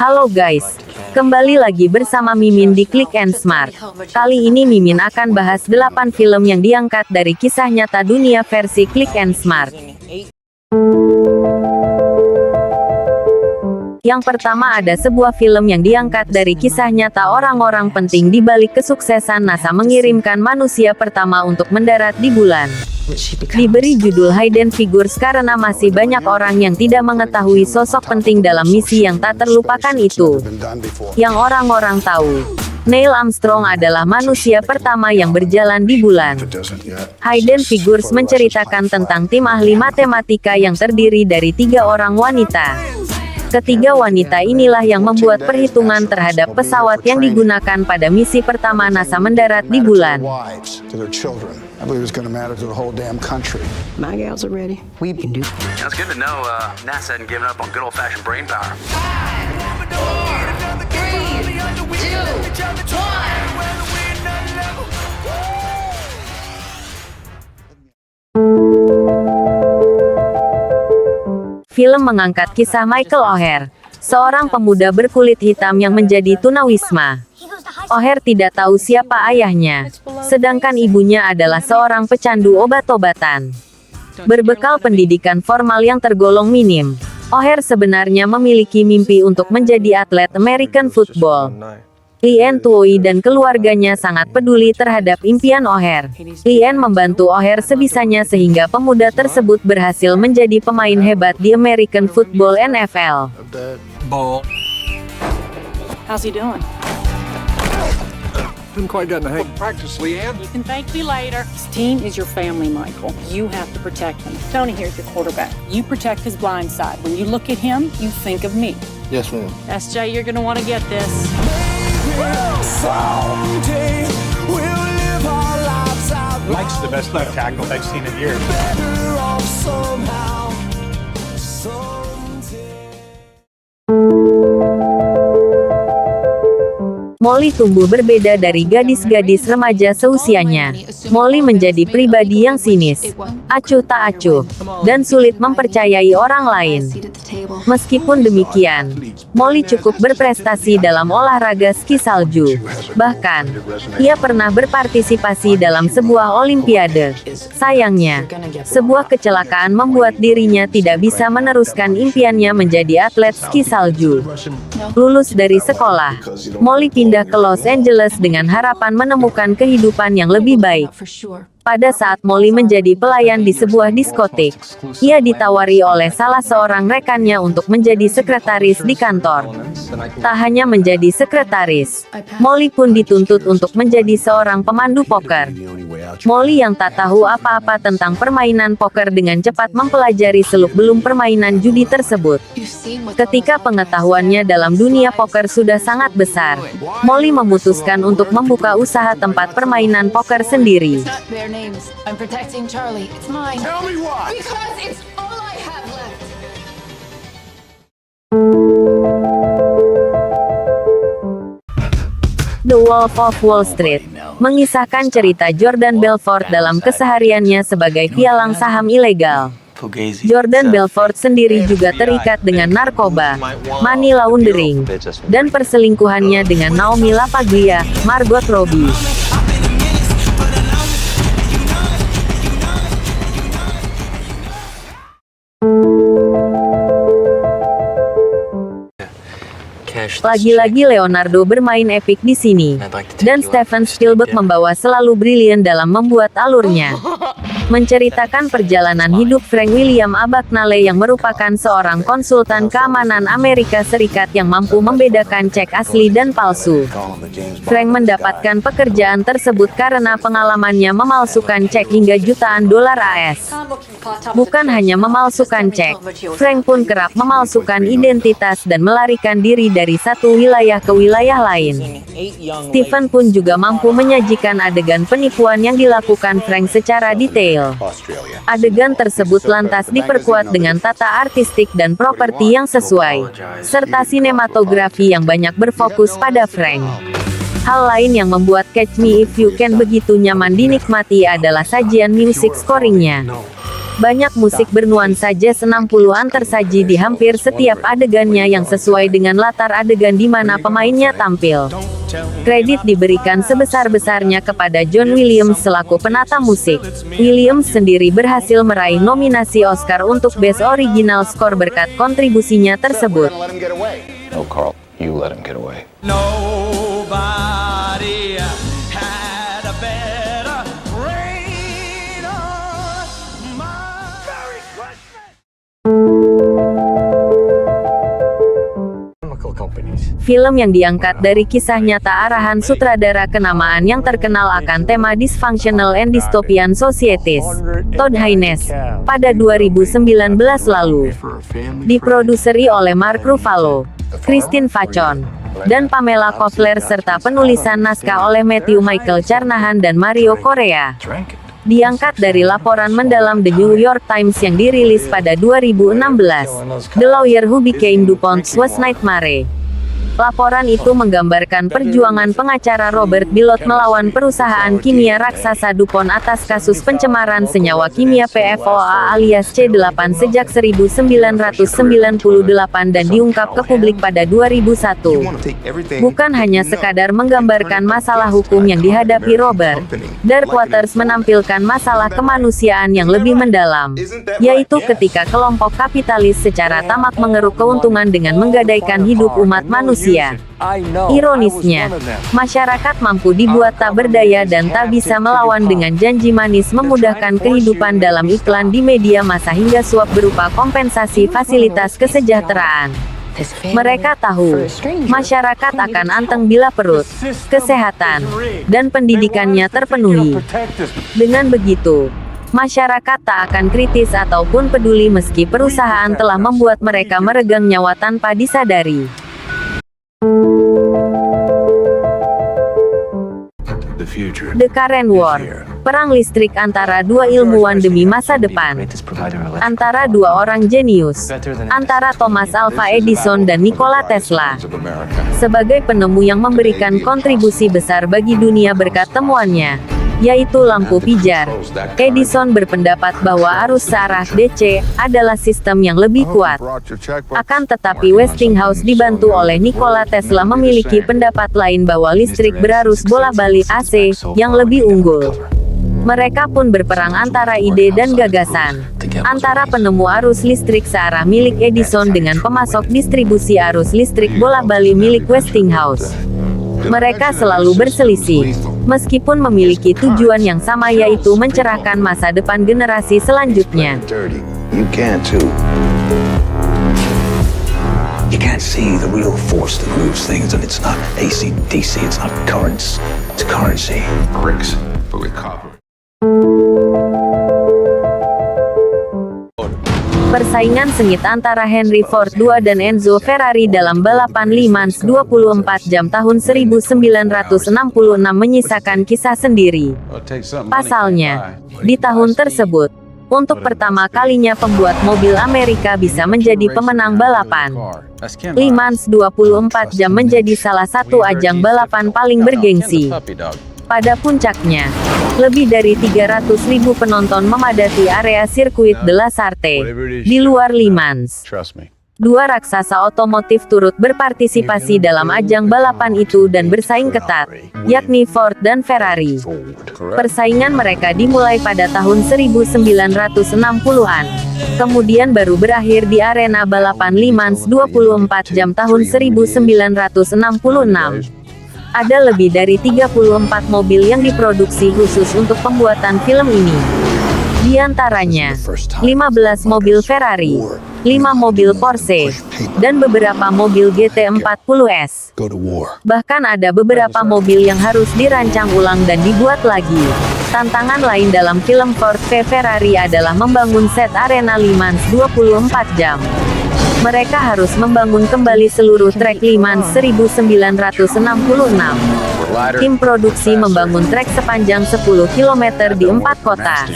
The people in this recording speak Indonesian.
Halo guys, kembali lagi bersama Mimin di Click and Smart. Kali ini Mimin akan bahas 8 film yang diangkat dari kisah nyata dunia versi Click and Smart. Yang pertama ada sebuah film yang diangkat dari kisah nyata orang-orang penting di balik kesuksesan NASA mengirimkan manusia pertama untuk mendarat di bulan. Diberi judul Hidden Figures karena masih banyak orang yang tidak mengetahui sosok penting dalam misi yang tak terlupakan itu. Yang orang-orang tahu, Neil Armstrong adalah manusia pertama yang berjalan di bulan. Hidden Figures menceritakan tentang tim ahli matematika yang terdiri dari 3 orang wanita. Ketiga wanita inilah yang membuat perhitungan terhadap pesawat yang digunakan pada misi pertama NASA mendarat di bulan. I believe it's going to matter to the whole damn country. My gals are ready. We can do. It's good to know NASA hadn't given up on good old-fashioned brain power. 3, 2, 1. Film mengangkat kisah Michael O'Hare, seorang pemuda berkulit hitam yang menjadi tunawisma. O'Hare tidak tahu siapa ayahnya, sedangkan ibunya adalah seorang pecandu obat-obatan. Berbekal pendidikan formal yang tergolong minim, O'Hare sebenarnya memiliki mimpi untuk menjadi atlet American football. Lien Tuohy dan keluarganya sangat peduli terhadap impian O'Hare. Lien membantu O'Hare sebisanya sehingga pemuda tersebut berhasil menjadi pemain hebat di American football NFL. How's he doing? Didn't quite get in the hang. Practice, Leanne. You can thank me later. This team is your family, Michael. You have to protect them. Tony here's your quarterback. You protect his blind side. When you look at him, you think of me. Yes, ma'am. SJ, you're gonna want to get this. Mike's the best left tackle I've seen in years. Molly tumbuh berbeda dari gadis-gadis remaja seusianya. Molly menjadi pribadi yang sinis, acuh tak acuh, dan sulit mempercayai orang lain. Meskipun demikian, Molly cukup berprestasi dalam olahraga ski salju. Bahkan, ia pernah berpartisipasi dalam sebuah olimpiade. Sayangnya, sebuah kecelakaan membuat dirinya tidak bisa meneruskan impiannya menjadi atlet ski salju. Lulus dari sekolah, Molly pindah ke Los Angeles dengan harapan menemukan kehidupan yang lebih baik. Pada saat Molly menjadi pelayan di sebuah diskotik, ia ditawari oleh salah seorang rekannya untuk menjadi sekretaris di kantor. Tak hanya menjadi sekretaris, Molly pun dituntut untuk menjadi seorang pemandu poker. Molly yang tak tahu apa-apa tentang permainan poker dengan cepat mempelajari seluk-beluk permainan judi tersebut. Ketika pengetahuannya dalam dunia poker sudah sangat besar, Molly memutuskan untuk membuka usaha tempat permainan poker sendiri. I'm protecting Charlie. It's mine. Tell me why. Because it's all I have left. The Wolf of Wall Street mengisahkan cerita Jordan Belfort dalam kesehariannya sebagai pialang saham ilegal. Jordan Belfort sendiri juga terikat dengan narkoba, money laundering, dan perselingkuhannya dengan Naomi LaPaglia, Margot Robbie. Lagi-lagi Leonardo bermain epik di sini, dan Steven Spielberg membawa selalu brilian dalam membuat alurnya. Menceritakan perjalanan hidup Frank William Abagnale yang merupakan seorang konsultan keamanan Amerika Serikat yang mampu membedakan cek asli dan palsu. Frank mendapatkan pekerjaan tersebut karena pengalamannya memalsukan cek hingga jutaan dolar AS. Bukan hanya memalsukan cek, Frank pun kerap memalsukan identitas dan melarikan diri dari satu wilayah ke wilayah lain. Steven pun juga mampu menyajikan adegan penipuan yang dilakukan Frank secara detail. Adegan tersebut lantas diperkuat dengan tata artistik dan properti yang sesuai, serta sinematografi yang banyak berfokus pada Frank. Hal lain yang membuat Catch Me If You Can begitu nyaman dinikmati adalah sajian musik scoringnya. Banyak musik bernuansa jazz 60-an tersaji di hampir setiap adegannya yang sesuai dengan latar adegan di mana pemainnya tampil. Kredit diberikan sebesar-besarnya kepada John Williams selaku penata musik. Williams sendiri berhasil meraih nominasi Oscar untuk Best Original Score berkat kontribusinya tersebut. No, Carl, you let him get away. Nobody had a better brain on my Merry Christmas. Film yang diangkat dari kisah nyata arahan sutradara kenamaan yang terkenal akan tema dysfunctional and dystopian societies, Todd Haynes, pada 2019 lalu. Diproduseri oleh Mark Ruffalo, Christine Vachon, dan Pamela Kovler serta penulisan naskah oleh Matthew Michael Carnahan dan Mario Correa. Diangkat dari laporan mendalam The New York Times yang dirilis pada 2016, The Lawyer Who Became DuPont's Worst Nightmare. Laporan itu menggambarkan perjuangan pengacara Robert Bilott melawan perusahaan kimia raksasa DuPont atas kasus pencemaran senyawa kimia PFOA alias C8 sejak 1998 dan diungkap ke publik pada 2001. Bukan hanya sekadar menggambarkan masalah hukum yang dihadapi Robert, Darkwater menampilkan masalah kemanusiaan yang lebih mendalam, yaitu ketika kelompok kapitalis secara tamak mengeruk keuntungan dengan menggadaikan hidup umat manusia. Ironisnya, masyarakat mampu dibuat tak berdaya dan tak bisa melawan dengan janji manis memudahkan kehidupan dalam iklan di media massa hingga suap berupa kompensasi fasilitas kesejahteraan. Mereka tahu, masyarakat akan anteng bila perut, kesehatan, dan pendidikannya terpenuhi. Dengan begitu, masyarakat tak akan kritis ataupun peduli meski perusahaan telah membuat mereka meregang nyawa tanpa disadari. The Current War, perang listrik antara dua ilmuwan demi masa depan, antara dua orang jenius, antara Thomas Alva Edison dan Nikola Tesla. Sebagai penemu yang memberikan kontribusi besar bagi dunia berkat temuannya, yaitu lampu pijar, Edison berpendapat bahwa arus searah DC adalah sistem yang lebih kuat. Akan tetapi Westinghouse dibantu oleh Nikola Tesla memiliki pendapat lain bahwa listrik berarus bola-balik AC yang lebih unggul. Mereka pun berperang antara ide dan gagasan, antara penemu arus listrik searah milik Edison dengan pemasok distribusi arus listrik bola-balik milik Westinghouse. Mereka selalu berselisih, meskipun memiliki tujuan yang sama yaitu mencerahkan masa depan generasi selanjutnya. You can't see the real force that moves things, and it's not AC, DC, it's not currents, it's currency. Bricks, but with copper. Persaingan sengit antara Henry Ford II dan Enzo Ferrari dalam balapan Le Mans 24 jam tahun 1966 menyisakan kisah sendiri. Pasalnya, di tahun tersebut, untuk pertama kalinya pembuat mobil Amerika bisa menjadi pemenang balapan. Le Mans 24 jam menjadi salah satu ajang balapan paling bergengsi. Pada puncaknya, lebih dari 300.000 penonton memadati area sirkuit de la Sarthe di luar Le Mans. Dua raksasa otomotif turut berpartisipasi dalam ajang balapan itu dan bersaing ketat, yakni Ford dan Ferrari. Persaingan mereka dimulai pada tahun 1960-an, kemudian baru berakhir di arena balapan Le Mans 24 jam tahun 1966. Ada lebih dari 34 mobil yang diproduksi khusus untuk pembuatan film ini. Di antaranya, 15 mobil Ferrari, 5 mobil Porsche, dan beberapa mobil GT40S. Bahkan ada beberapa mobil yang harus dirancang ulang dan dibuat lagi. Tantangan lain dalam film Ford v Ferrari adalah membangun set arena Le Mans 24 jam. Mereka harus membangun kembali seluruh trek Le Mans 1966. Tim produksi membangun trek sepanjang 10 km di 4 kota.